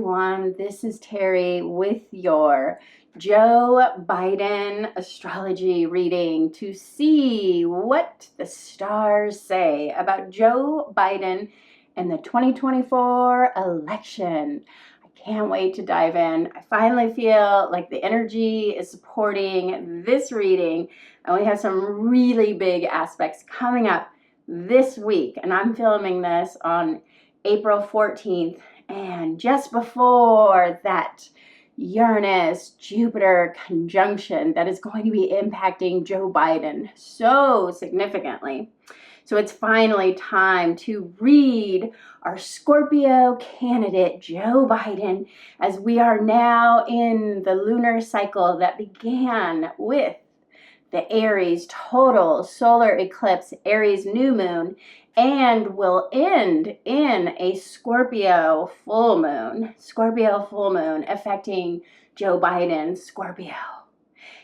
everyone, this is Terry with your Joe Biden astrology reading to see what the stars say about Joe Biden and the 2024 election. I can't wait to dive in. I finally feel like the energy is supporting this reading, and we have some really big aspects coming up this week, and I'm filming this on April 14th, and just before that Uranus-Jupiter conjunction that is going to be impacting Joe Biden so significantly. So it's finally time to read our Scorpio candidate, Joe Biden, as we are now in the lunar cycle that began with the Aries total solar eclipse, Aries new moon, and will end in a Scorpio full moon affecting Joe Biden, Scorpio.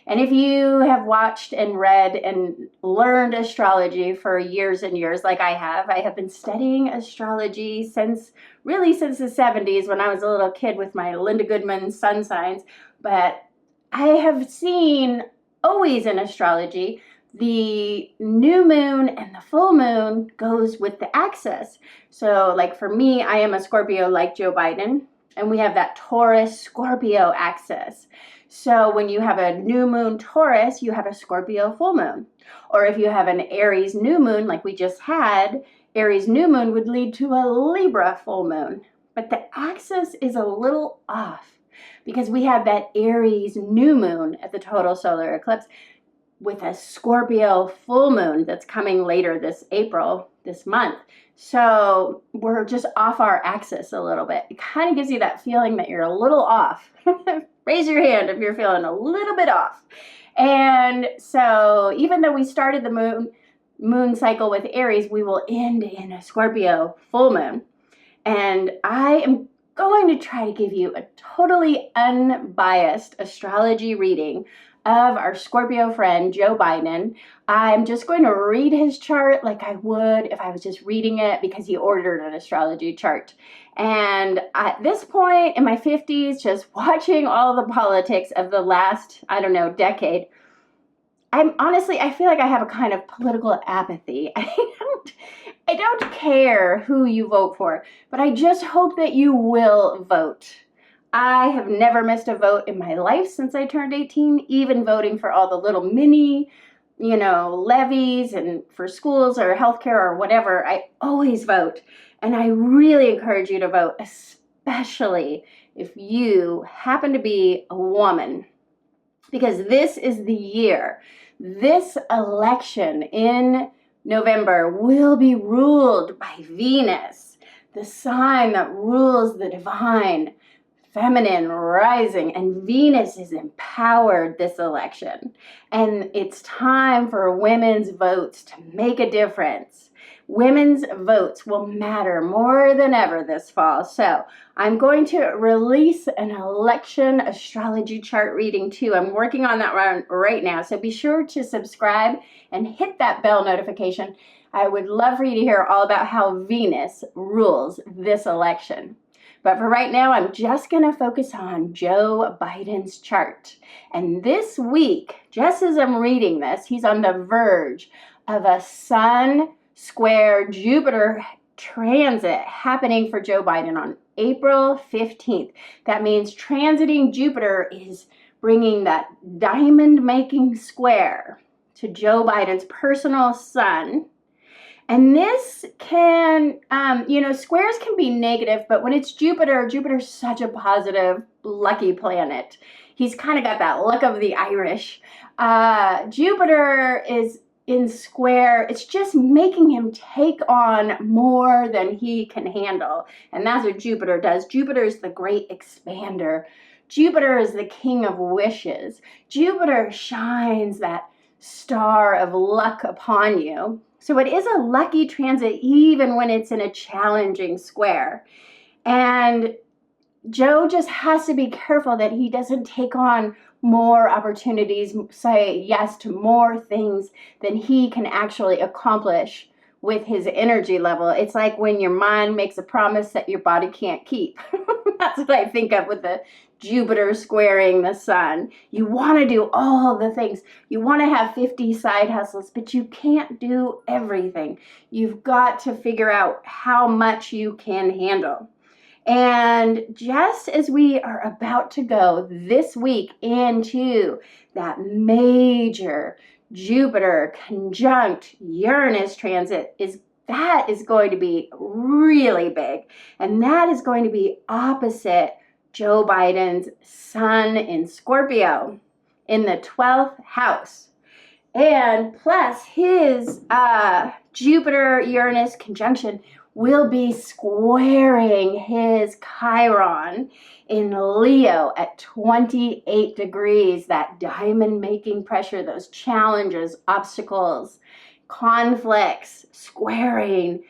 And if you have watched and read and learned astrology for years and years, like I have been studying astrology since the 70s when I was a little kid with my Linda Goodman sun signs. But I have seen always in astrology, the new moon and the full moon goes with the axis. So like for me, I am a Scorpio like Joe Biden, and we have that Taurus Scorpio axis. So when you have a new moon Taurus, you have a Scorpio full moon. Or if you have an Aries new moon like we just had, Aries new moon would lead to a Libra full moon. But the axis is a little off because we have that Aries new moon at the total solar eclipse with a Scorpio full moon that's coming later this April, this month. So we're just off our axis a little bit. It kind of gives you that feeling that you're a little off. Raise your hand if you're feeling a little bit off. And so even though we started the moon cycle with Aries, we will end in a Scorpio full moon. And I am going to try to give you a totally unbiased astrology reading of our Scorpio friend, Joe Biden. I'm just going to read his chart like I would if I was just reading it because he ordered an astrology chart. And at this point in my 50s, just watching all the politics of the last, decade, I feel like I have a kind of political apathy. I don't care who you vote for, but I just hope that you will vote. I have never missed a vote in my life since I turned 18, even voting for all the little mini, levies and for schools or healthcare or whatever. I always vote. And I really encourage you to vote, especially if you happen to be a woman, because this is the year. This election in November will be ruled by Venus, the sign that rules the divine feminine rising, and Venus is empowered this election. And it's time for women's votes to make a difference. Women's votes will matter more than ever this fall. So I'm going to release an election astrology chart reading too. I'm working on that right now. So be sure to subscribe and hit that bell notification. I would love for you to hear all about how Venus rules this election. But for right now, I'm just going to focus on Joe Biden's chart. And this week, just as I'm reading this, he's on the verge of a Sun square Jupiter transit happening for Joe Biden on April 15th. That means transiting Jupiter is bringing that diamond-making square to Joe Biden's personal sun. And this can, squares can be negative, but when it's Jupiter's such a positive, lucky planet. He's kind of got that luck of the Irish. Jupiter is in square. It's just making him take on more than he can handle. And that's what Jupiter does. Jupiter is the great expander. Jupiter is the king of wishes. Jupiter shines that star of luck upon you. So it is a lucky transit even when it's in a challenging square. And Joe just has to be careful that he doesn't take on more opportunities, say yes to more things than he can actually accomplish with his energy level. It's like when your mind makes a promise that your body can't keep. That's what I think of with the Jupiter squaring the sun. You want to do all the things. You want to have 50 side hustles, but you can't do everything. You've got to figure out how much you can handle. And just as we are about to go this week into that major Jupiter conjunct Uranus transit, that is going to be really big. And that is going to be opposite Joe Biden's sun in Scorpio in the 12th house. And plus his Jupiter-Uranus conjunction will be squaring his Chiron in Leo at 28 degrees, that diamond-making pressure, those challenges, obstacles, conflicts, squaring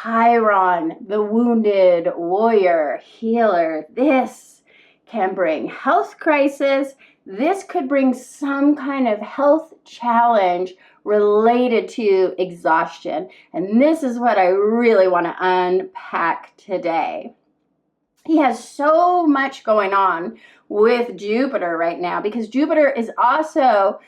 Chiron, the wounded warrior, healer. This can bring health crisis. This could bring some kind of health challenge related to exhaustion. And this is what I really want to unpack today. He has so much going on with Jupiter right now because Jupiter is also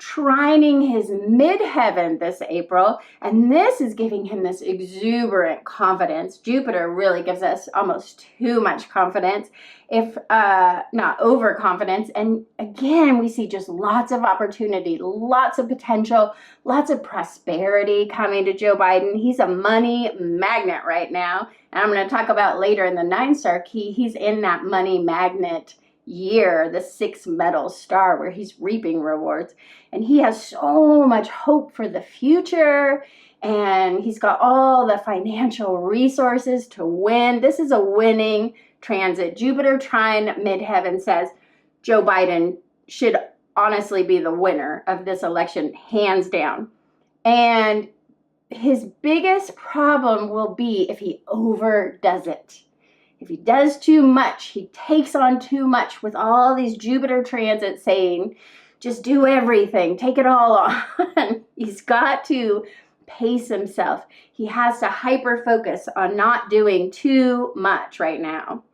trining his midheaven this April, and this is giving him this exuberant confidence. Jupiter really gives us almost too much confidence, if not overconfidence. And again, we see just lots of opportunity, lots of potential, lots of prosperity coming to Joe Biden. He's a money magnet right now, and I'm going to talk about later in the 9-star key, he's in that money magnet year, the 6 metal star, where he's reaping rewards. And he has so much hope for the future, and he's got all the financial resources to win. This is a winning transit. Jupiter trine midheaven says Joe Biden should honestly be the winner of this election, hands down. And his biggest problem will be if he overdoes it. If he does too much, he takes on too much with all these Jupiter transits saying, just do everything, take it all on. He's got to pace himself. He has to hyper focus on not doing too much right now.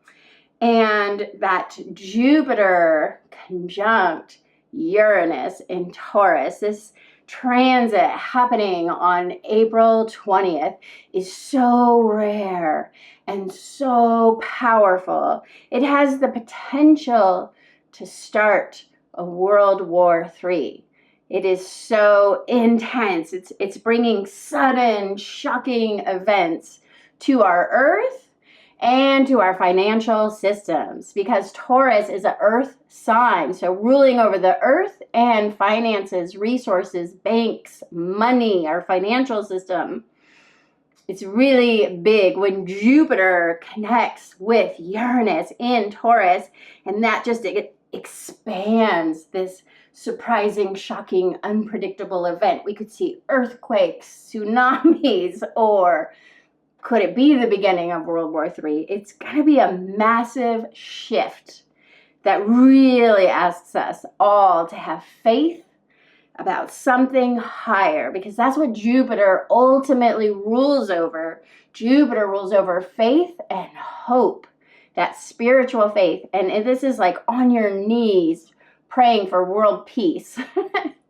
And that Jupiter conjunct Uranus in Taurus, this transit happening on April 20th, is so rare and so powerful. It has the potential to start a World War III. It is so intense. It's bringing sudden, shocking events to our Earth and to our financial systems, because Taurus is an Earth sign, so ruling over the Earth and finances, resources, banks, money, our financial system. It's really big when Jupiter connects with Uranus in Taurus, and that just expands this surprising, shocking, unpredictable event. We could see earthquakes, tsunamis, or could it be the beginning of World War III? It's going to be a massive shift that really asks us all to have faith about something higher, because that's what Jupiter ultimately rules over. Jupiter rules over faith and hope, that spiritual faith. And this is like on your knees praying for world peace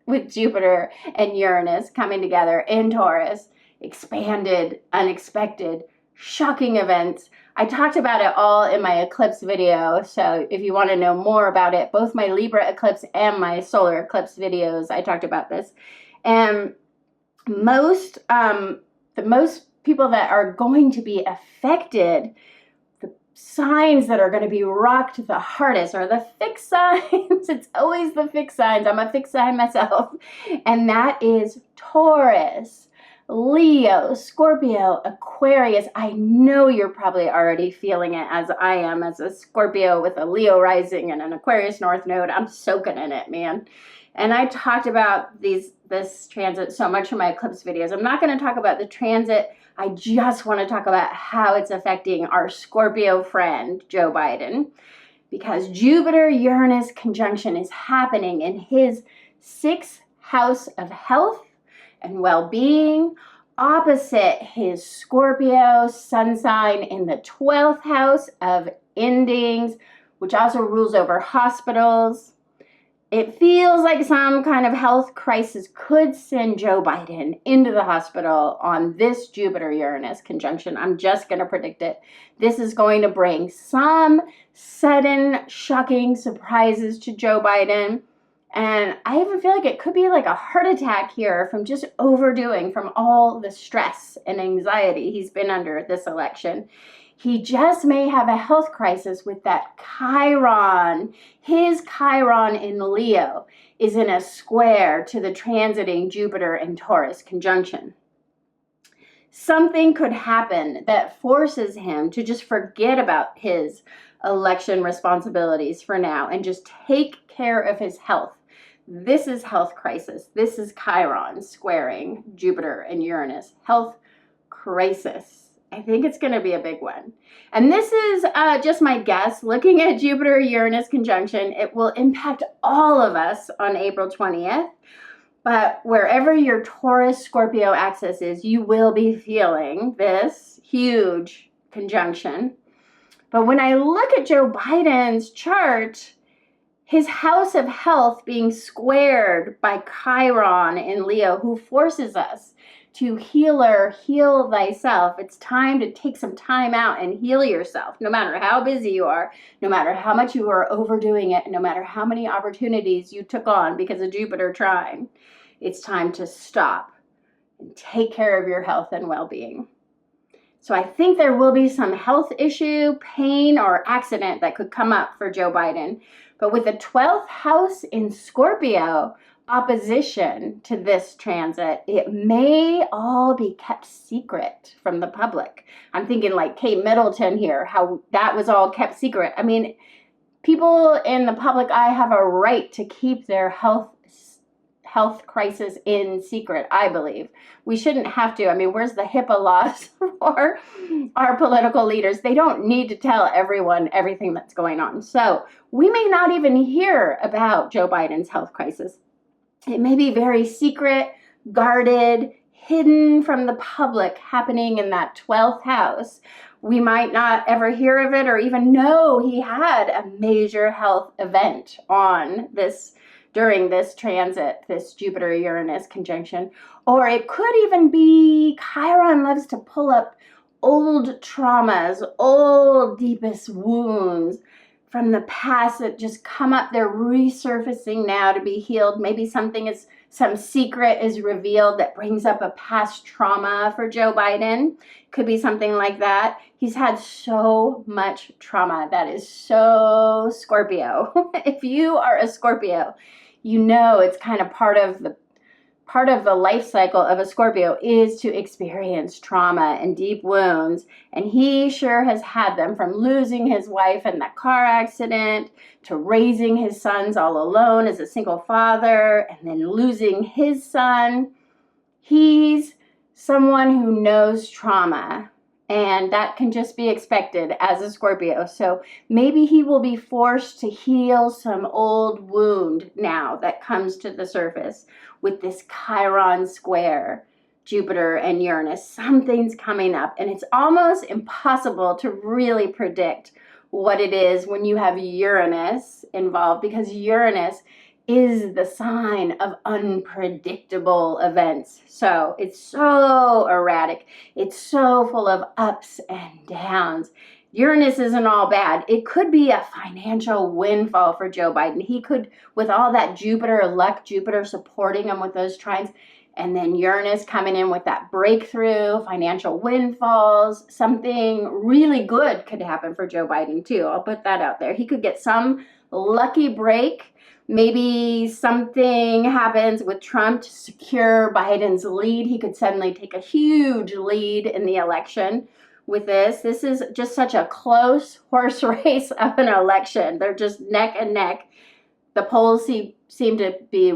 with Jupiter and Uranus coming together in Taurus. Expanded, unexpected, shocking events. I talked about it all in my eclipse video, so if you want to know more about it, both my Libra eclipse and my solar eclipse videos, I talked about this. And most people that are going to be affected, the signs that are going to be rocked the hardest are the fixed signs. It's always the fixed signs. I'm a fixed sign myself. And that is Taurus, Leo, Scorpio, Aquarius. I know you're probably already feeling it, as I am, as a Scorpio with a Leo rising and an Aquarius North Node. I'm soaking in it, man. And I talked about this transit so much in my eclipse videos. I'm not going to talk about the transit. I just want to talk about how it's affecting our Scorpio friend, Joe Biden, because Jupiter-Uranus conjunction is happening in his 6th house of health and well-being, opposite his Scorpio sun sign in the 12th house of endings, which also rules over hospitals. It feels like some kind of health crisis could send Joe Biden into the hospital on this Jupiter-Uranus conjunction. I'm just going to predict it. This is going to bring some sudden, shocking surprises to Joe Biden. And I even feel like it could be like a heart attack here from just overdoing, from all the stress and anxiety he's been under this election. He just may have a health crisis with that Chiron. His Chiron in Leo is in a square to the transiting Jupiter and Taurus conjunction. Something could happen that forces him to just forget about his election responsibilities for now and just take care of his health. This is health crisis. This is Chiron squaring Jupiter and Uranus. Health crisis. I think it's going to be a big one. And this is just my guess. Looking at Jupiter-Uranus conjunction, it will impact all of us on April 20th. But wherever your Taurus-Scorpio axis is, you will be feeling this huge conjunction. But when I look at Joe Biden's chart, his house of health being squared by Chiron in Leo, who forces us to heal thyself. It's time to take some time out and heal yourself, no matter how busy you are, no matter how much you are overdoing it, no matter how many opportunities you took on because of Jupiter trine. It's time to stop and take care of your health and well-being. So I think there will be some health issue, pain, or accident that could come up for Joe Biden. But with the 12th house in Scorpio, opposition to this transit, it may all be kept secret from the public. I'm thinking like Kate Middleton here, how that was all kept secret. I mean, people in the public eye have a right to keep their health crisis in secret, I believe. We shouldn't have to. I mean, where's the HIPAA laws for our political leaders? They don't need to tell everyone everything that's going on. So we may not even hear about Joe Biden's health crisis. It may be very secret, guarded, hidden from the public, happening in that 12th house. We might not ever hear of it or even know he had a major health event during this transit, this Jupiter-Uranus conjunction. Or it could even be Chiron loves to pull up old traumas, old deepest wounds from the past that just come up. They're resurfacing now to be healed. Maybe some secret is revealed that brings up a past trauma for Joe Biden. Could be something like that. He's had so much trauma. That is so Scorpio. If you are a Scorpio, you know it's kind of part of the life cycle of a Scorpio is to experience trauma and deep wounds. And he sure has had them, from losing his wife in that car accident to raising his sons all alone as a single father and then losing his son. He's someone who knows trauma, and that can just be expected as a Scorpio. So maybe he will be forced to heal some old wound now that comes to the surface with this Chiron square, Jupiter and Uranus. Something's coming up, and it's almost impossible to really predict what it is when you have Uranus involved, because Uranus is the sign of unpredictable events. So it's so erratic. It's so full of ups and downs. Uranus isn't all bad. It could be a financial windfall for Joe Biden. He could, with all that Jupiter luck, Jupiter supporting him with those trines, and then Uranus coming in with that breakthrough, financial windfalls, something really good could happen for Joe Biden too. I'll put that out there. He could get some lucky break. Maybe something happens with Trump to secure Biden's lead. He could suddenly take a huge lead in the election with this. This is just such a close horse race of an election. They're just neck and neck. The polls seem to be,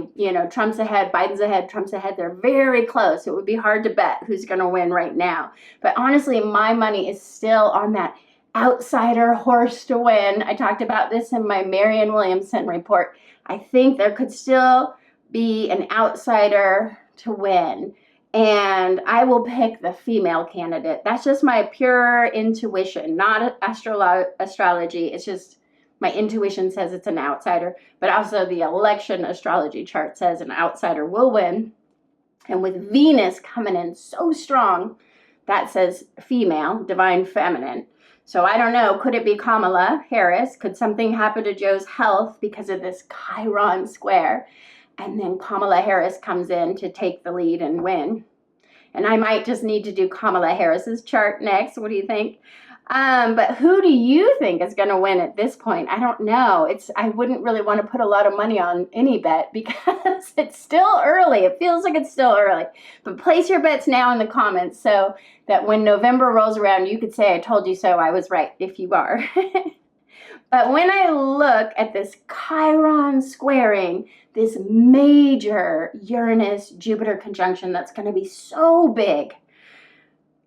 Trump's ahead, Biden's ahead, Trump's ahead. They're very close. It would be hard to bet who's going to win right now. But honestly, my money is still on that outsider horse to win. I talked about this in my Marianne Williamson report. I think there could still be an outsider to win. And I will pick the female candidate. That's just my pure intuition, not astrology. It's just my intuition says it's an outsider, but also the election astrology chart says an outsider will win. And with Venus coming in so strong, that says female, divine feminine. So I don't know, could it be Kamala Harris? Could something happen to Joe's health because of this Chiron square? And then Kamala Harris comes in to take the lead and win. And I might just need to do Kamala Harris's chart next. What do you think? But who do you think is going to win at this point? I don't know. I wouldn't really want to put a lot of money on any bet because it's still early. It feels like it's still early. But place your bets now in the comments so that when November rolls around, you could say, I told you so. I was right, if you are. But when I look at this Chiron squaring, this major Uranus-Jupiter conjunction that's going to be so big,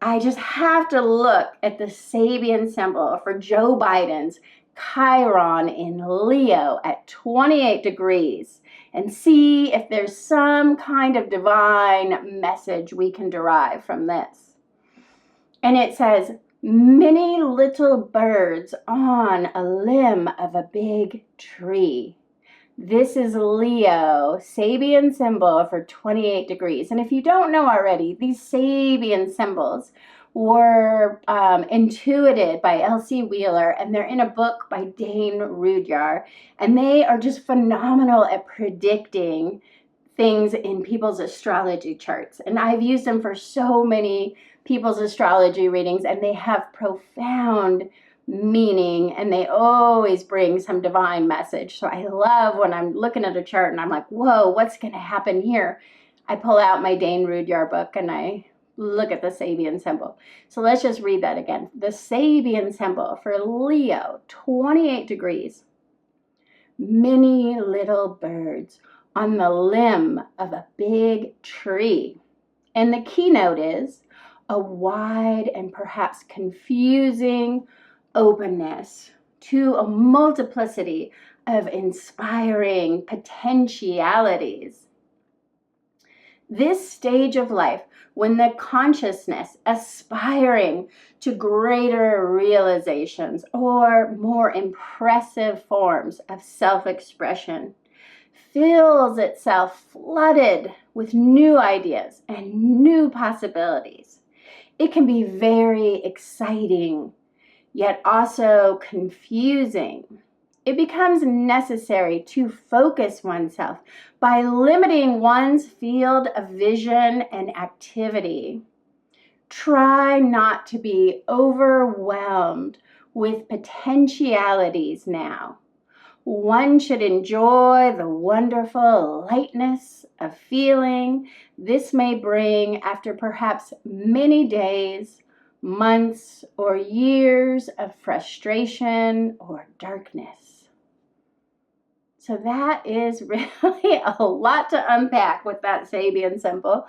I just have to look at the Sabian symbol for Joe Biden's Chiron in Leo at 28 degrees and see if there's some kind of divine message we can derive from this. And it says, many little birds on a limb of a big tree. This is Leo, Sabian symbol for 28 degrees. And if you don't know already, these Sabian symbols were intuited by Elsie Wheeler, and they're in a book by Dane Rudyard. And they are just phenomenal at predicting things in people's astrology charts. And I've used them for so many people's astrology readings, and they have profound meaning, and they always bring some divine message. So I love when I'm looking at a chart and I'm like, whoa, what's going to happen here? I pull out my Dane Rudyard book and I look at the Sabian symbol. So let's just read that again. The Sabian symbol for Leo, 28 degrees. Many little birds on the limb of a big tree. And the keynote is a wide and perhaps confusing openness to a multiplicity of inspiring potentialities. This stage of life, when the consciousness aspiring to greater realizations or more impressive forms of self-expression, feels itself flooded with new ideas and new possibilities. It can be very exciting, yet also confusing. It becomes necessary to focus oneself by limiting one's field of vision and activity. Try not to be overwhelmed with potentialities now. One should enjoy the wonderful lightness of feeling this may bring after perhaps many days, months, or years of frustration or darkness. So that is really a lot to unpack with that Sabian symbol.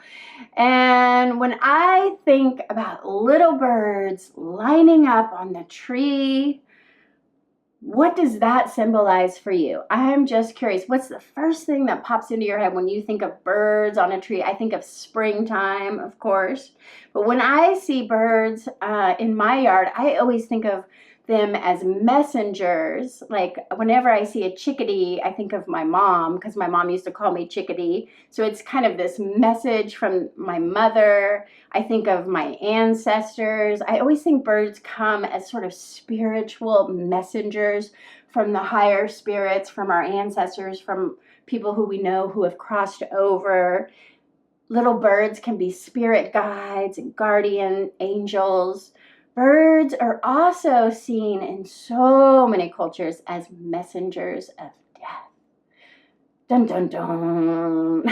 And when I think about little birds lining up on the tree, what does that symbolize for you? I'm just curious. What's the first thing that pops into your head when you think of birds on a tree? I think of springtime, of course. But when I see birds in my yard, I always think of them as messengers. Like whenever I see a chickadee, I think of my mom, because my mom used to call me chickadee. So it's kind of this message from my mother. I think of my ancestors. I always think birds come as sort of spiritual messengers from the higher spirits, from our ancestors, from people who we know who have crossed over. Little birds can be spirit guides and guardian angels. Birds are also seen in so many cultures as messengers of death. Dun, dun, dun.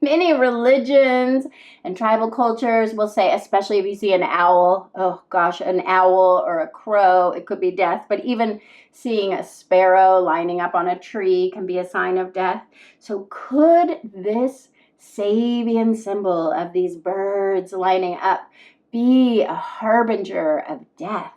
Many religions and tribal cultures will say, especially if you see an owl, oh gosh, an owl or a crow, it could be death. But even seeing a sparrow lining up on a tree can be a sign of death. So could this Sabian symbol of these birds lining up be a harbinger of death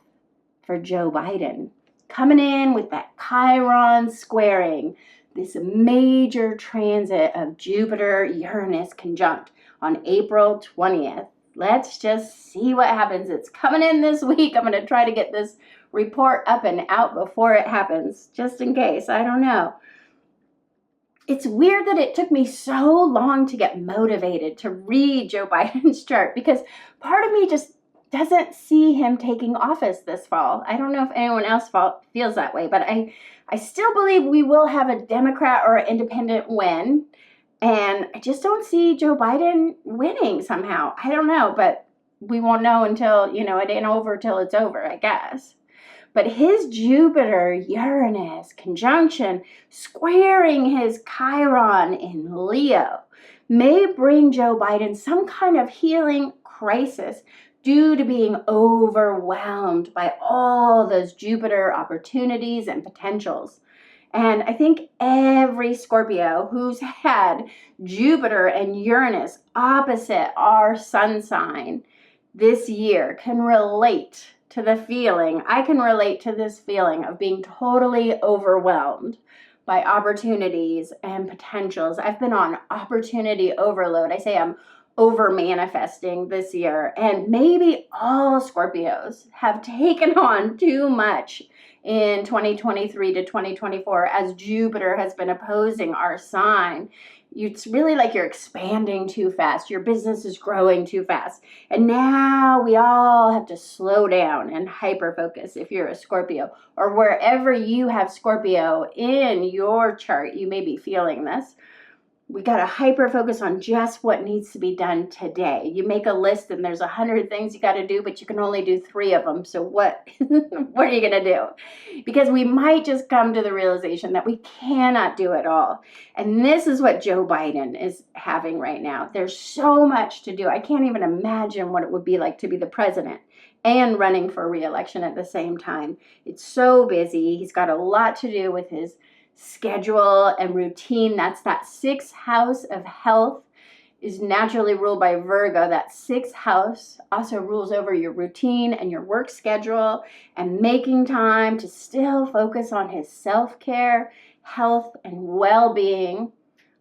for Joe Biden? Coming in with that Chiron squaring, this major transit of Jupiter Uranus conjunct on April 20th. Let's just see what happens. It's coming in this week. I'm going to try to get this report up and out before it happens, just in case. I don't know. It's weird that it took me so long to get motivated to read Joe Biden's chart, because part of me just doesn't see him taking office this fall. I don't know if anyone else feels that way, but I still believe we will have a Democrat or an independent win. And I just don't see Joe Biden winning somehow. I don't know, but we won't know until, it ain't over till it's over, I guess. But his Jupiter Uranus conjunction squaring his Chiron in Leo may bring Joe Biden some kind of healing crisis due to being overwhelmed by all those Jupiter opportunities and potentials. And I think every Scorpio who's had Jupiter and Uranus opposite our sun sign this year can relate to the feeling. I can relate to this feeling of being totally overwhelmed by opportunities and potentials. I've been on opportunity overload. I say I'm over manifesting this year, and maybe all Scorpios have taken on too much in 2023 to 2024 as Jupiter has been opposing our sign. It's really like you're expanding too fast. Your business is growing too fast. And now we all have to slow down and hyper focus if you're a Scorpio, or wherever you have Scorpio in your chart, you may be feeling this. We got to hyper focus on just what needs to be done today. You make a list and there's 100 things you got to do, but you can only do 3 of them. So what are you going to do? Because we might just come to the realization that we cannot do it all. And this is what Joe Biden is having right now. There's so much to do. I can't even imagine what it would be like to be the president and running for re-election at the same time. It's so busy. He's got a lot to do with his schedule and routine. That's that 6th house of health is naturally ruled by Virgo. That 6th house also rules over your routine and your work schedule, and making time to still focus on his self-care, health, and well-being.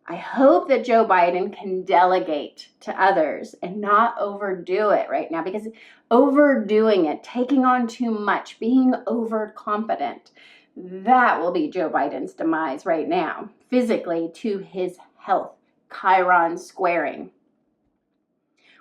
I hope that Joe Biden can delegate to others and not overdo it right now, because overdoing it, taking on too much, being overconfident, that will be Joe Biden's demise right now, physically to his health, Chiron squaring.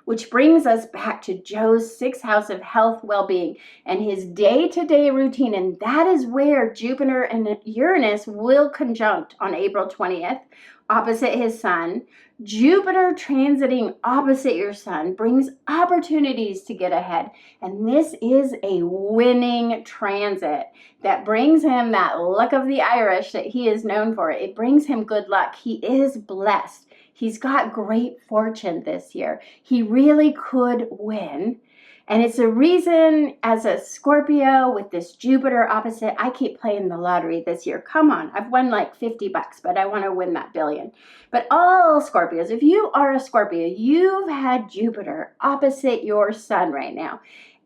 Which brings us back to Joe's 6th house of health, well-being, and his day-to-day routine. And that is where Jupiter and Uranus will conjunct on April 20th, opposite his sun. Jupiter transiting opposite your sun brings opportunities to get ahead. And this is a winning transit that brings him that luck of the Irish that he is known for. It brings him good luck. He is blessed. He's got great fortune this year. He really could win. And it's a reason, as a Scorpio with this Jupiter opposite, I keep playing the lottery this year. Come on, I've won like $50, but I want to win that billion. But all Scorpios, if you are a Scorpio, you've had Jupiter opposite your sun right now.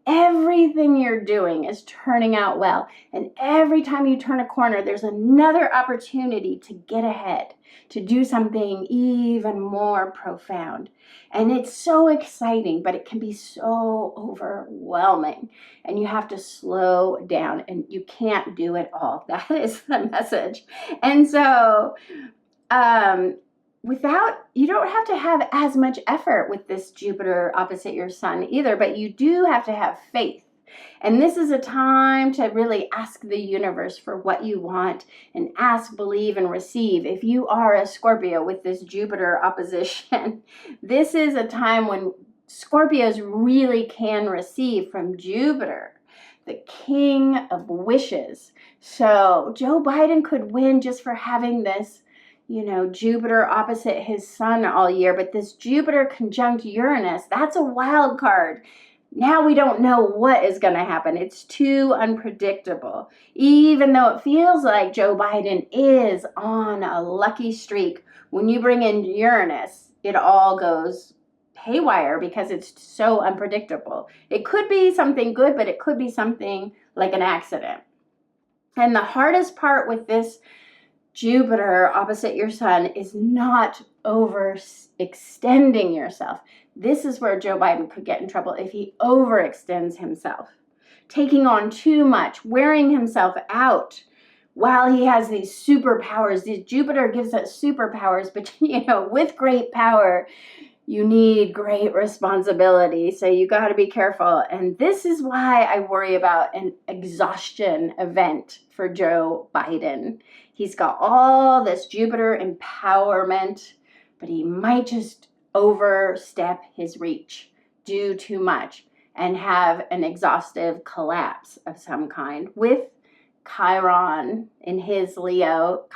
Everything you're doing is turning out well. And every time you turn a corner, there's another opportunity to get ahead, to do something even more profound. And it's so exciting, but it can be so overwhelming. And you have to slow down, and you can't do it all. That is the message. And so, you don't have to have as much effort with this Jupiter opposite your sun either, but you do have to have faith. And this is a time to really ask the universe for what you want, and ask, believe, and receive. If you are a Scorpio with this Jupiter opposition, this is a time when Scorpios really can receive from Jupiter, the king of wishes. So Joe Biden could win just for having this, Jupiter opposite his sun all year. But this Jupiter conjunct Uranus, that's a wild card. Now we don't know what is going to happen. It's too unpredictable. Even though it feels like Joe Biden is on a lucky streak, when you bring in Uranus, it all goes haywire because it's so unpredictable. It could be something good, but it could be something like an accident. And the hardest part with this Jupiter opposite your sun is not overextending yourself. This is where Joe Biden could get in trouble if he overextends himself, taking on too much, wearing himself out while he has these superpowers. Jupiter gives us superpowers, but with great power, you need great responsibility. So you got to be careful. And this is why I worry about an exhaustion event for Joe Biden. He's got all this Jupiter empowerment, but he might just overstep his reach, do too much, and have an exhaustive collapse of some kind with Chiron in Leo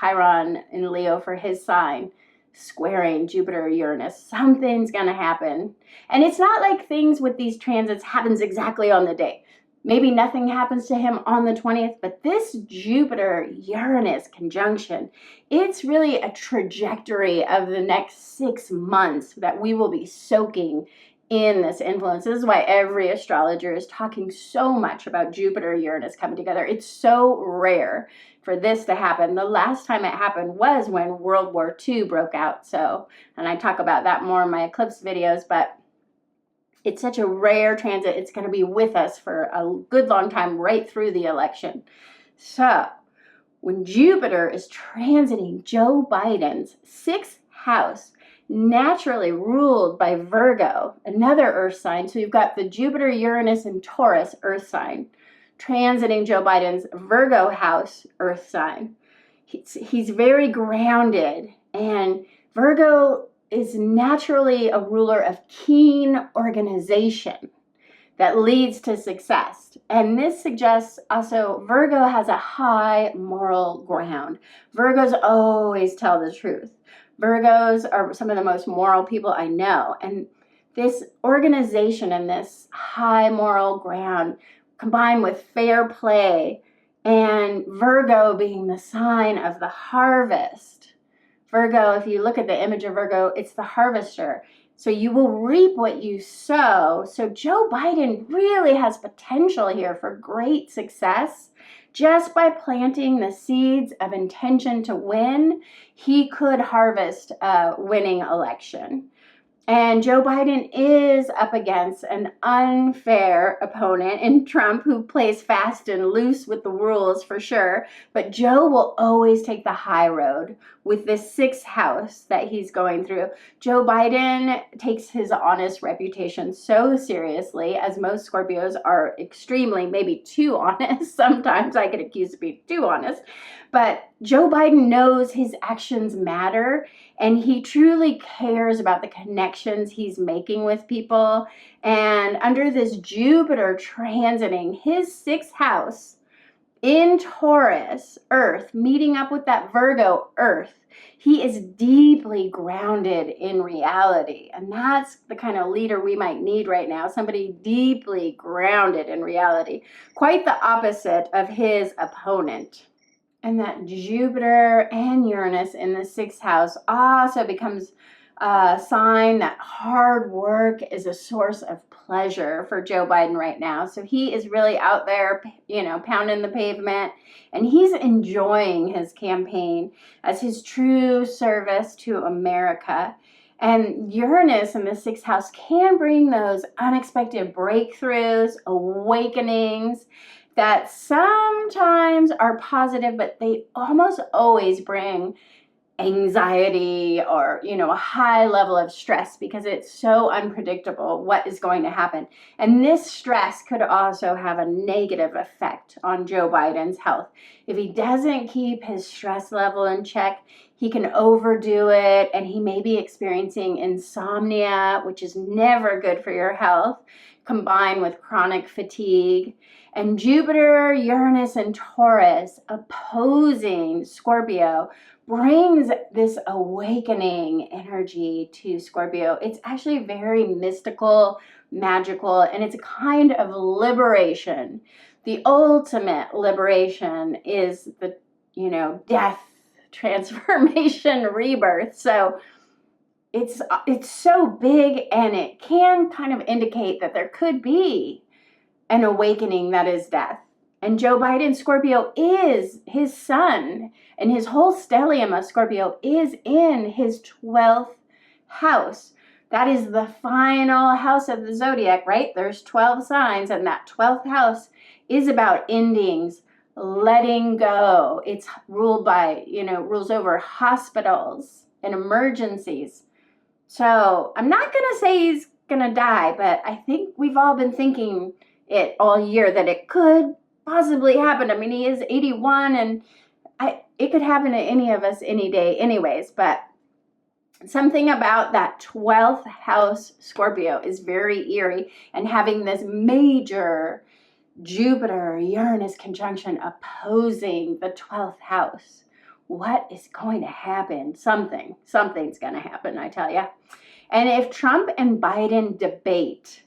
for his sign, squaring Jupiter Uranus. Something's going to happen. And it's not like things with these transits happens exactly on the day. Maybe nothing happens to him on the 20th, but this Jupiter Uranus conjunction, it's really a trajectory of the next 6 months that we will be soaking in this influence. This is why every astrologer is talking so much about Jupiter Uranus coming together. It's so rare for this to happen. The last time it happened was when World War II broke out. And I talk about that more in my eclipse videos, but it's such a rare transit. It's going to be with us for a good long time, right through the election. So when Jupiter is transiting Joe Biden's 6th house, naturally ruled by Virgo, another earth sign. So you've got the Jupiter, Uranus, and Taurus earth sign transiting Joe Biden's Virgo house earth sign. He's very grounded, and Virgo is naturally a ruler of keen organization that leads to success. And this suggests also Virgo has a high moral ground. Virgos always tell the truth. Virgos are some of the most moral people I know. And this organization and this high moral ground combined with fair play and Virgo being the sign of the harvest. Virgo, if you look at the image of Virgo, it's the harvester. So you will reap what you sow. So Joe Biden really has potential here for great success. Just by planting the seeds of intention to win, he could harvest a winning election. And Joe Biden is up against an unfair opponent in Trump, who plays fast and loose with the rules for sure. But Joe will always take the high road with this 6th house that he's going through. Joe Biden takes his honest reputation so seriously, as most Scorpios are extremely, maybe too honest. Sometimes I get accused of being too honest. But Joe Biden knows his actions matter, and he truly cares about the connections he's making with people. And under this Jupiter transiting his 6th house in Taurus, Earth, meeting up with that Virgo, Earth, he is deeply grounded in reality. And that's the kind of leader we might need right now, somebody deeply grounded in reality. Quite the opposite of his opponent. And that Jupiter and Uranus in the 6th house also becomes a sign that hard work is a source of pleasure for Joe Biden right now. So he is really out there, pounding the pavement, and he's enjoying his campaign as his true service to America. And Uranus in the 6th house can bring those unexpected breakthroughs, awakenings, that sometimes are positive, but they almost always bring anxiety or, a high level of stress, because it's so unpredictable what is going to happen. And this stress could also have a negative effect on Joe Biden's health. If he doesn't keep his stress level in check, he can overdo it, and he may be experiencing insomnia, which is never good for your health, combined with chronic fatigue. And Jupiter, Uranus, and Taurus opposing Scorpio brings this awakening energy to Scorpio. It's actually very mystical, magical, and it's a kind of liberation. The ultimate liberation is the, death, transformation, rebirth. So it's so big, and it can kind of indicate that there could be an awakening that is death. And Joe Biden, Scorpio, is his sun, and his whole stellium of Scorpio is in his 12th house. That is the final house of the zodiac, right? There's 12 signs, and that 12th house is about endings, letting go. It's ruled by, rules over hospitals and emergencies. So I'm not going to say he's going to die, but I think we've all been thinking it all year that it could possibly happen. I mean, he is 81, and it could happen to any of us any day anyways, but something about that 12th house Scorpio is very eerie, and having this major Jupiter Uranus conjunction opposing the 12th house. What is going to happen? Something's going to happen, I tell you. And if Trump and Biden debate,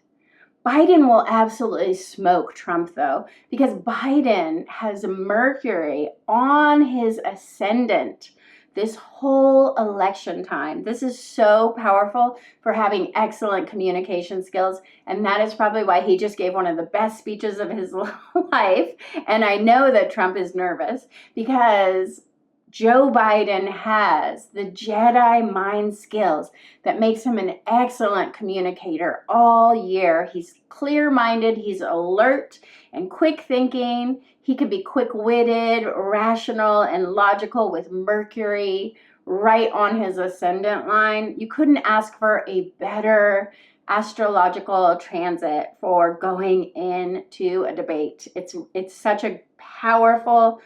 Biden will absolutely smoke Trump, though, because Biden has Mercury on his ascendant this whole election time. This is so powerful for having excellent communication skills, and that is probably why he just gave one of the best speeches of his life. And I know that Trump is nervous because Joe Biden has the Jedi mind skills that makes him an excellent communicator all year. He's clear-minded, he's alert and quick thinking. He could be quick-witted, rational, and logical with Mercury right on his ascendant line. You couldn't ask for a better astrological transit for going into a debate. It's such a powerful,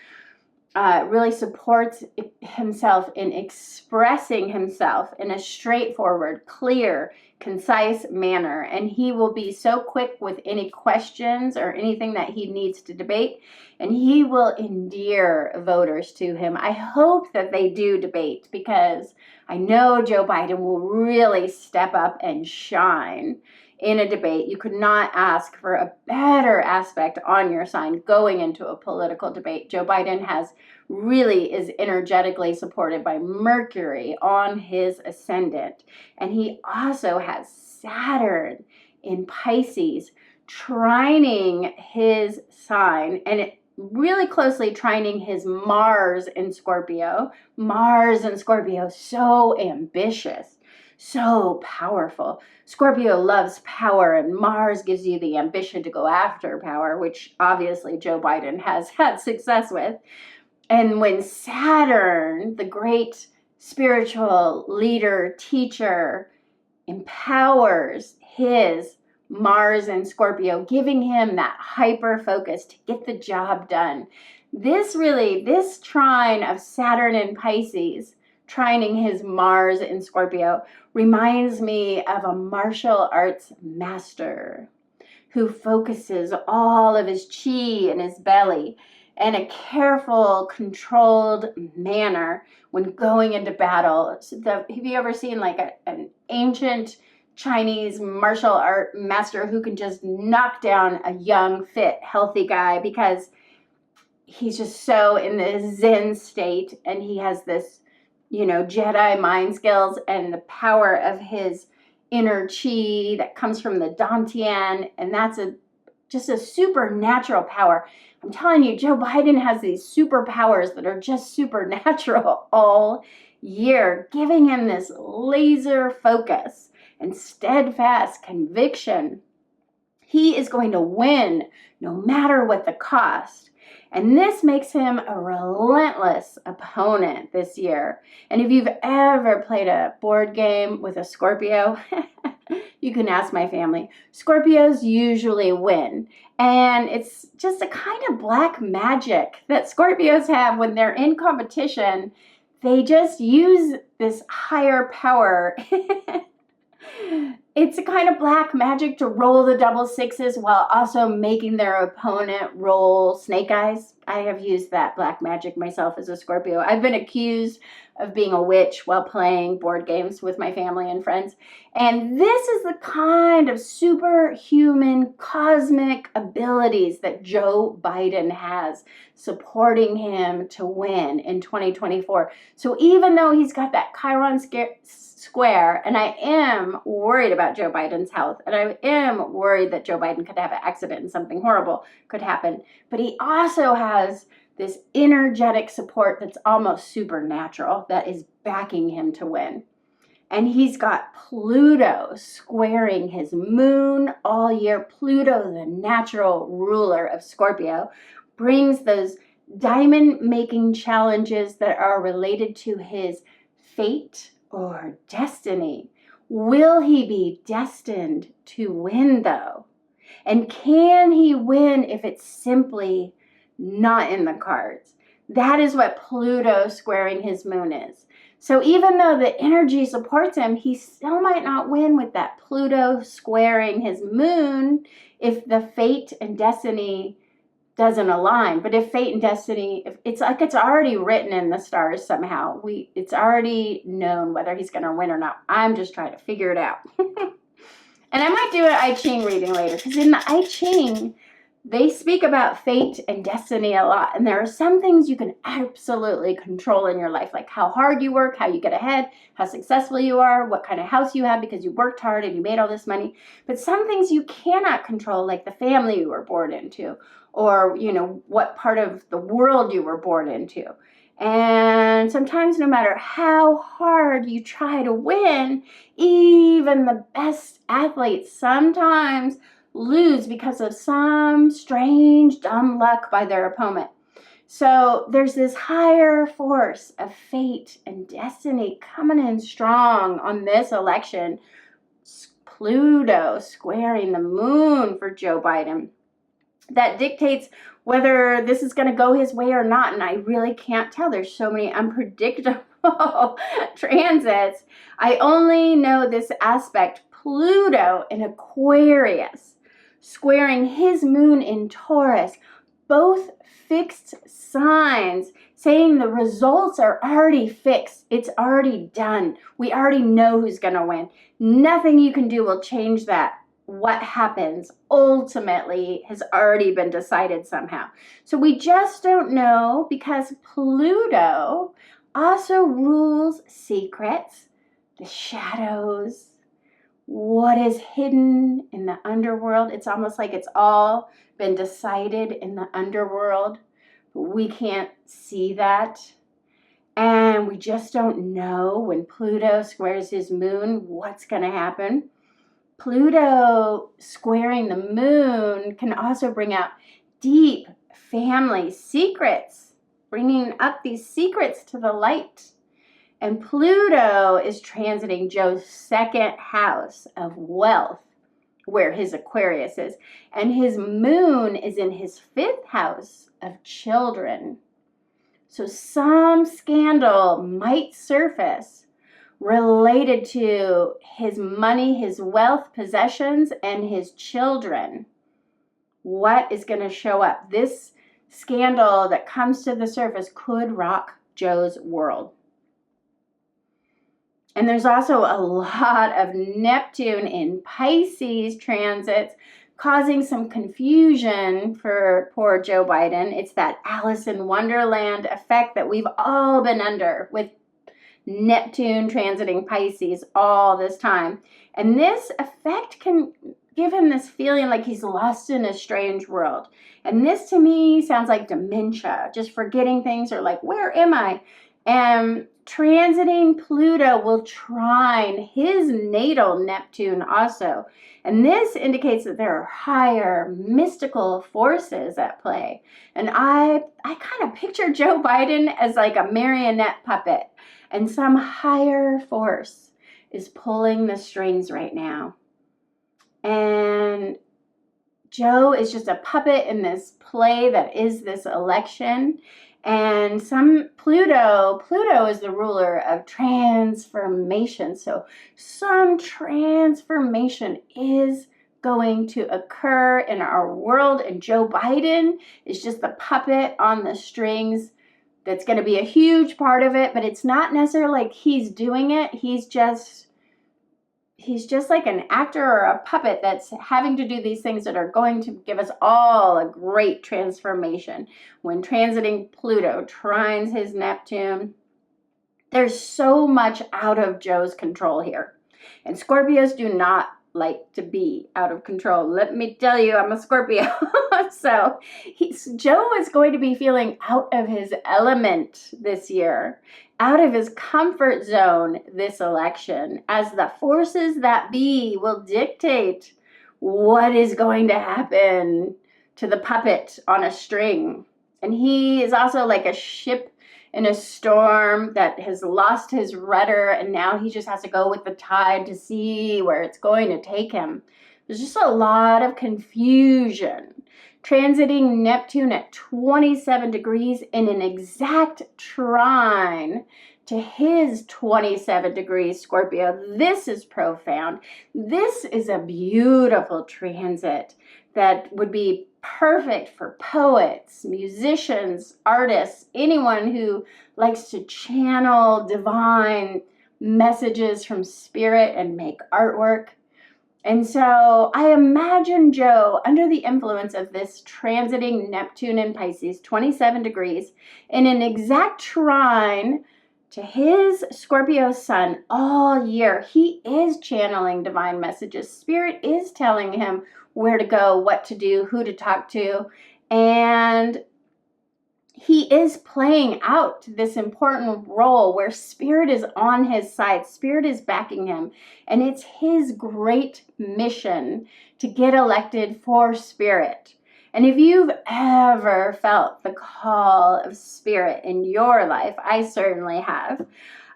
really supports himself in expressing himself in a straightforward, clear, concise manner. And he will be so quick with any questions or anything that he needs to debate, and he will endear voters to him. I hope that they do debate, because I know Joe Biden will really step up and shine in a debate. You could not ask for a better aspect on your sign going into a political debate. Joe Biden is energetically supported by Mercury on his ascendant. And he also has Saturn in Pisces trining his sign, and really closely trining his Mars in Scorpio. Mars in Scorpio, so ambitious, so powerful. Scorpio loves power, and Mars gives you the ambition to go after power, which obviously Joe Biden has had success with. And when Saturn, the great spiritual leader, teacher, empowers his Mars in Scorpio, giving him that hyper focus to get the job done. This trine of Saturn in Pisces, trining his Mars in Scorpio, reminds me of a martial arts master who focuses all of his chi in his belly in a careful, controlled manner when going into battle. Have you ever seen like an ancient Chinese martial art master who can just knock down a young, fit, healthy guy because he's just so in the Zen state, and he has this, Jedi mind skills and the power of his inner chi that comes from the Dantian, and that's just a supernatural power. I'm telling you, Joe Biden has these superpowers that are just supernatural all year, giving him this laser focus and steadfast conviction. He is going to win no matter what the cost. And this makes him a relentless opponent this year. And if you've ever played a board game with a Scorpio, you can ask my family. Scorpios usually win. And it's just a kind of black magic that Scorpios have when they're in competition. They just use this higher power. It's a kind of black magic to roll the double sixes while also making their opponent roll snake eyes. I have used that black magic myself as a Scorpio. I've been accused of being a witch while playing board games with my family and friends. And this is the kind of superhuman cosmic abilities that Joe Biden has supporting him to win in 2024. So even though he's got that Chiron square, and I am worried about Joe Biden's health, and I am worried that Joe Biden could have an accident and something horrible could happen, but he also has this energetic support that's almost supernatural that is backing him to win. And he's got Pluto squaring his moon all year. Pluto, the natural ruler of Scorpio, brings those diamond-making challenges that are related to his fate or destiny. Will he be destined to win, though? And can he win if it's simply not in the cards? That is what Pluto squaring his moon is. So even though the energy supports him, he still might not win with that Pluto squaring his moon if the fate and destiny doesn't align. But if fate and destiny, if it's like it's already written in the stars somehow. It's already known whether he's going to win or not. I'm just trying to figure it out. And I might do an I Ching reading later, because in the I Ching, they speak about fate and destiny a lot. And there are some things you can absolutely control in your life, like how hard you work, how you get ahead, how successful you are, what kind of house you have because you worked hard and you made all this money. But some things you cannot control, like the family you were born into, or, you know, what part of the world you were born into. And sometimes no matter how hard you try to win, even the best athletes sometimes lose because of some strange dumb luck by their opponent. So there's this higher force of fate and destiny coming in strong on this election. Pluto squaring the moon for Joe Biden. That dictates whether this is going to go his way or not. And I really can't tell. There's so many unpredictable transits. I only know this aspect. Pluto in Aquarius, squaring his moon in Taurus, both fixed signs, saying the results are already fixed. It's already done. We already know who's going to win. Nothing you can do will change that. What happens ultimately has already been decided somehow. So we just don't know, because Pluto also rules secrets, the shadows, what is hidden in the underworld. It's almost like it's all been decided in the underworld, but we can't see that. And we just don't know when Pluto squares his moon what's going to happen. Pluto squaring the moon can also bring out deep family secrets, bringing up these secrets to the light. And Pluto is transiting Joe's second house of wealth, where his Aquarius is. And his moon is in his fifth house of children. So some scandal might surface related to his money, his wealth, possessions, and his children. What is going to show up? This scandal that comes to the surface could rock Joe's world. And there's also a lot of Neptune in Pisces transits, causing some confusion for poor Joe Biden. It's that Alice in Wonderland effect that we've all been under with Neptune transiting Pisces all this time. And this effect can give him this feeling like he's lost in a strange world. And this to me sounds like dementia, just forgetting things, or like, where am I? And transiting Pluto will trine his natal Neptune also. And this indicates that there are higher mystical forces at play. And I kind of picture Joe Biden as like a marionette puppet, and some higher force is pulling the strings right now. And Joe is just a puppet in this play that is this election. And Pluto is the ruler of transformation. So some transformation is going to occur in our world, and Joe Biden is just the puppet on the strings that's going to be a huge part of it, but it's not necessarily like he's doing it. He's just like an actor or a puppet that's having to do these things that are going to give us all a great transformation. When transiting Pluto trines his Neptune, there's so much out of Joe's control here. And Scorpios do not like to be out of control. Let me tell you, I'm a Scorpio. So Joe is going to be feeling out of his element this year, out of his comfort zone this election, as the forces that be will dictate what is going to happen to the puppet on a string. And he is also like a ship in a storm that has lost his rudder, and now he just has to go with the tide to see where it's going to take him. There's just a lot of confusion. Transiting Neptune at 27 degrees in an exact trine to his 27 degrees Scorpio. This is profound. This is a beautiful transit that would be perfect for poets, musicians, artists, anyone who likes to channel divine messages from spirit and make artwork. And so I imagine Joe under the influence of this transiting Neptune in Pisces, 27 degrees, in an exact trine to his Scorpio sun all year. He is channeling divine messages. Spirit is telling him where to go, what to do, who to talk to, and he is playing out this important role where Spirit is on his side. Spirit is backing him, and it's his great mission to get elected for Spirit. And if you've ever felt the call of Spirit in your life, I certainly have,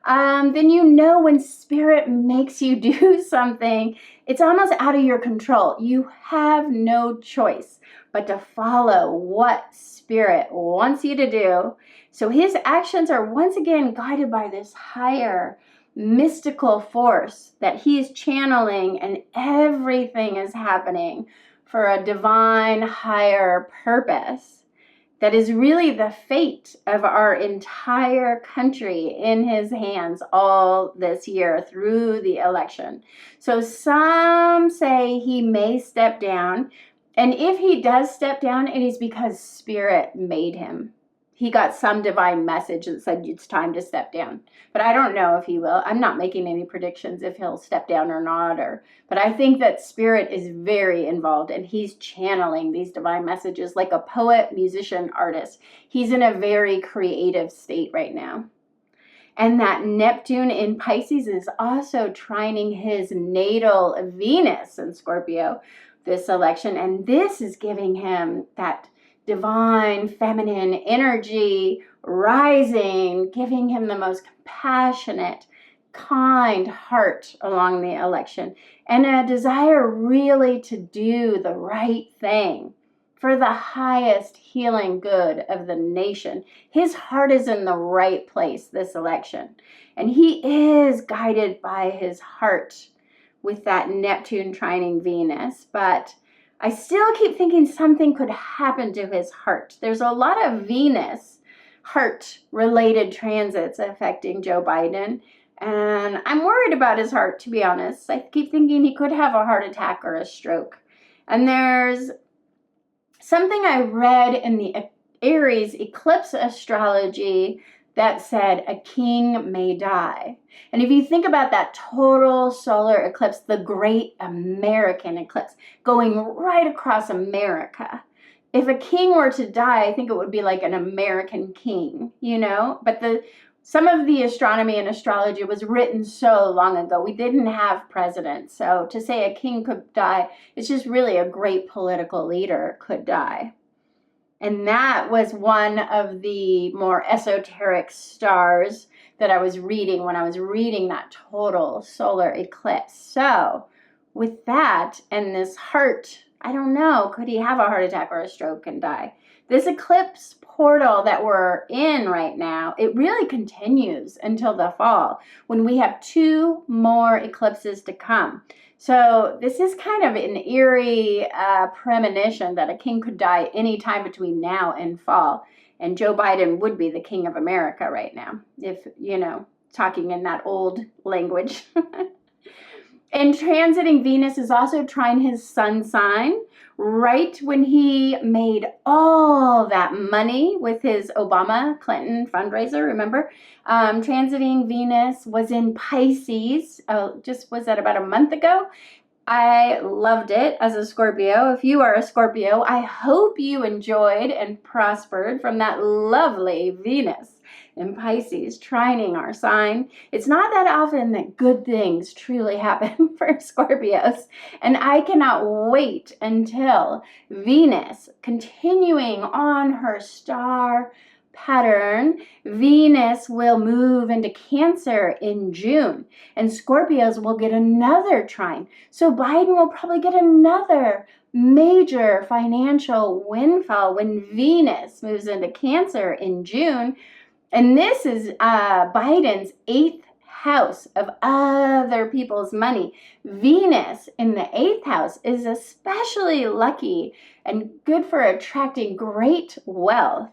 then you know when Spirit makes you do something, it's almost out of your control. You have no choice but to follow what Spirit wants you to do. So his actions are once again guided by this higher mystical force that he's channeling, and everything is happening for a divine higher purpose that is really the fate of our entire country in his hands all this year through the election. So some say he may step down, and if he does step down, it is because Spirit made him. He got some divine message that said it's time to step down. But I don't know if he will. I'm not making any predictions if he'll step down or not. But I think that Spirit is very involved, and he's channeling these divine messages like a poet, musician, artist. He's in a very creative state right now. And that Neptune in Pisces is also trining his natal Venus in Scorpio this election. And this is giving him that divine feminine energy rising, giving him the most compassionate, kind heart along the election, and a desire really to do the right thing for the highest healing good of the nation. His heart is in the right place this election, and he is guided by his heart with that Neptune trining Venus. But I still keep thinking something could happen to his heart. There's a lot of Venus heart-related transits affecting Joe Biden, and I'm worried about his heart, to be honest. I keep thinking he could have a heart attack or a stroke. And there's something I read in the Aries Eclipse Astrology that said a king may die. And if you think about that total solar eclipse, the great American eclipse going right across America, if a king were to die, I think it would be like an American king, you know? But some of the astronomy and astrology was written so long ago. We didn't have presidents. So to say a king could die, it's just really a great political leader could die. And that was one of the more esoteric stars that I was reading when I was reading that total solar eclipse. So with that and this heart, I don't know, could he have a heart attack or a stroke and die? This eclipse portal that we're in right now, it really continues until the fall when we have 2 more eclipses to come. So this is kind of an eerie premonition that a king could die any time between now and fall. And Joe Biden would be the king of America right now, if, you know, talking in that old language. And transiting Venus is also trine his sun sign right when he made all that money with his Obama-Clinton fundraiser, remember? Transiting Venus was in Pisces, just was that about a month ago? I loved it as a Scorpio. If you are a Scorpio, I hope you enjoyed and prospered from that lovely Venus in Pisces trining our sign. It's not that often that good things truly happen for Scorpios, and I cannot wait until Venus, continuing on her star pattern, Venus will move into Cancer in June, and Scorpios will get another trine. So Biden will probably get another major financial windfall when Venus moves into Cancer in June. And this is Biden's 8th house of other people's money. Venus in the 8th house is especially lucky and good for attracting great wealth.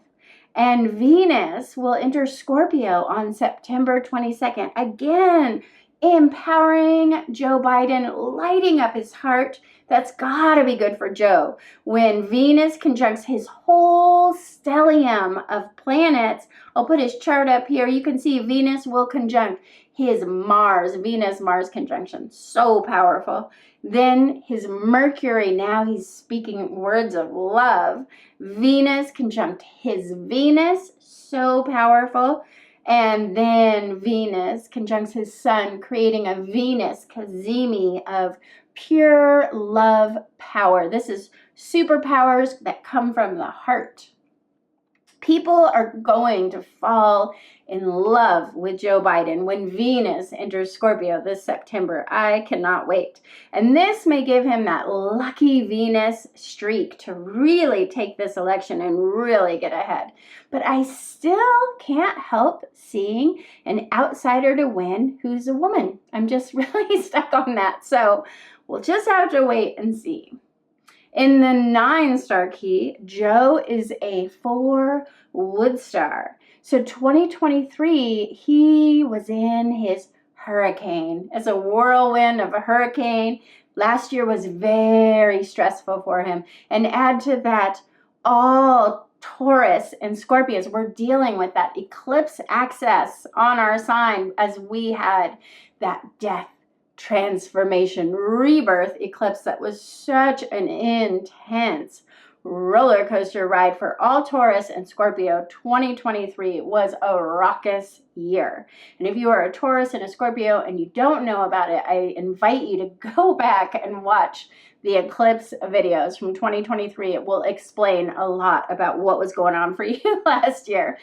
And Venus will enter Scorpio on September 22nd. Again, empowering Joe Biden, lighting up his heart. That's got to be good for Joe. When Venus conjuncts his whole stellium of planets, I'll put his chart up here. You can see Venus will conjunct his Mars, Venus-Mars conjunction. So powerful. Then his Mercury, now he's speaking words of love. Venus conjunct his Venus, so powerful. And then Venus conjuncts his Sun, creating a Venus cazimi of pure love power. This is superpowers that come from the heart. People are going to fall in love with Joe Biden when Venus enters Scorpio this September. I cannot wait. And this may give him that lucky Venus streak to really take this election and really get ahead. But I still can't help seeing an outsider to win who's a woman. I'm just really stuck on that. So we'll just have to wait and see. In the 9-star key, Joe is a 4 wood star. So 2023, he was in his hurricane. As a whirlwind of a hurricane, last year was very stressful for him. And add to that, all Taurus and Scorpios were dealing with that eclipse access on our sign as we had that death, transformation, rebirth eclipse that was such an intense roller coaster ride for all Taurus and Scorpio. 2023 was a raucous year. And if you are a Taurus and a Scorpio and you don't know about it, I invite you to go back and watch the eclipse videos from 2023. It will explain a lot about what was going on for you last year.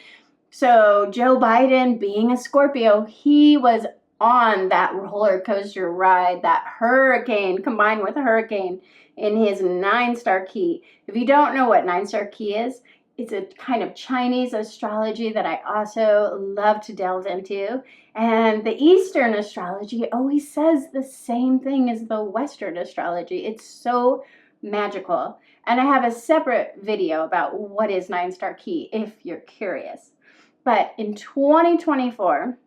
So Joe Biden, being a Scorpio, he was on that roller coaster ride, that hurricane combined with a hurricane in his 9-star key. If you don't know what 9-star key is, it's a kind of Chinese astrology that I also love to delve into. And the Eastern astrology always says the same thing as the Western astrology. It's so magical. And I have a separate video about what is 9-star key if you're curious. But in 2024,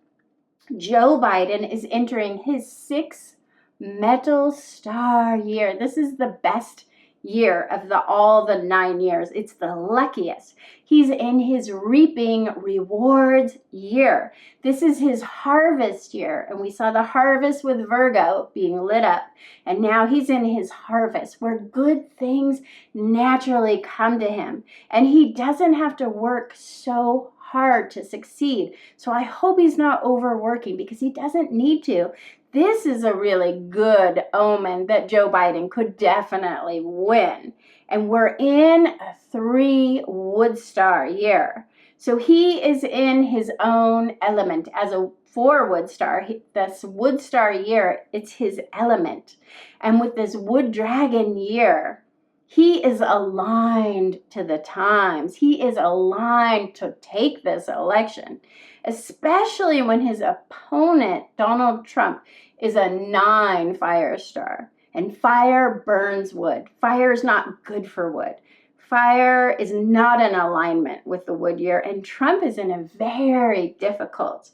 Joe Biden is entering his 6th metal star year. This is the best year of all the 9 years. It's the luckiest. He's in his reaping rewards year. This is his harvest year. And we saw the harvest with Virgo being lit up. And now he's in his harvest where good things naturally come to him. And he doesn't have to work so hard to succeed. So I hope he's not overworking because he doesn't need to. This is a really good omen that Joe Biden could definitely win. And we're in a 3 wood star year. So he is in his own element as a 4 wood star. This wood star year, it's his element. And with this wood dragon year, he is aligned to the times. He is aligned to take this election. especially when his opponent, Donald Trump, is a 9 fire star. And fire burns wood. Fire is not good for wood. Fire is not in alignment with the wood year, and Trump is in a very difficult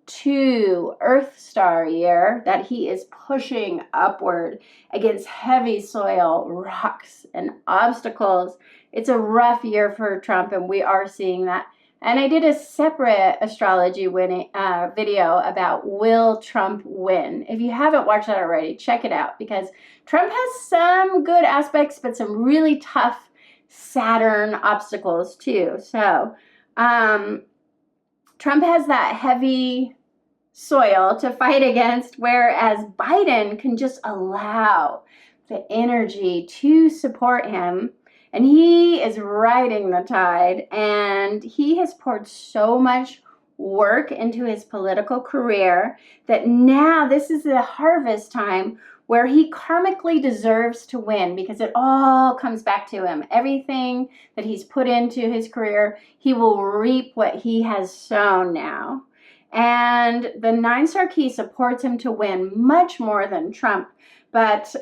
2 Earth star year that he is pushing upward against heavy soil, rocks, and obstacles. It's a rough year for Trump, and we are seeing that. And I did a separate astrology video about will Trump win. If you haven't watched that already, check it out, because Trump has some good aspects, but some really tough Saturn obstacles too. So Trump has that heavy soil to fight against, whereas Biden can just allow the energy to support him. And he is riding the tide, and he has poured so much work into his political career that now this is the harvest time where he karmically deserves to win, because it all comes back to him. Everything that he's put into his career, he will reap what he has sown now. And the 9-star key supports him to win much more than Trump. But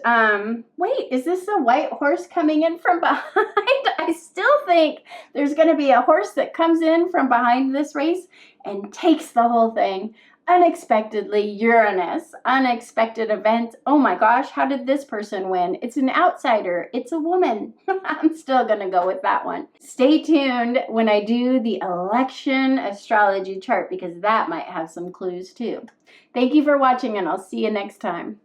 wait, is this a white horse coming in from behind? I still think there's going to be a horse that comes in from behind this race and takes the whole thing. Unexpectedly, Uranus, unexpected event. Oh my gosh, how did this person win? It's an outsider. It's a woman. I'm still going to go with that one. Stay tuned when I do the election astrology chart, because that might have some clues too. Thank you for watching, and I'll see you next time.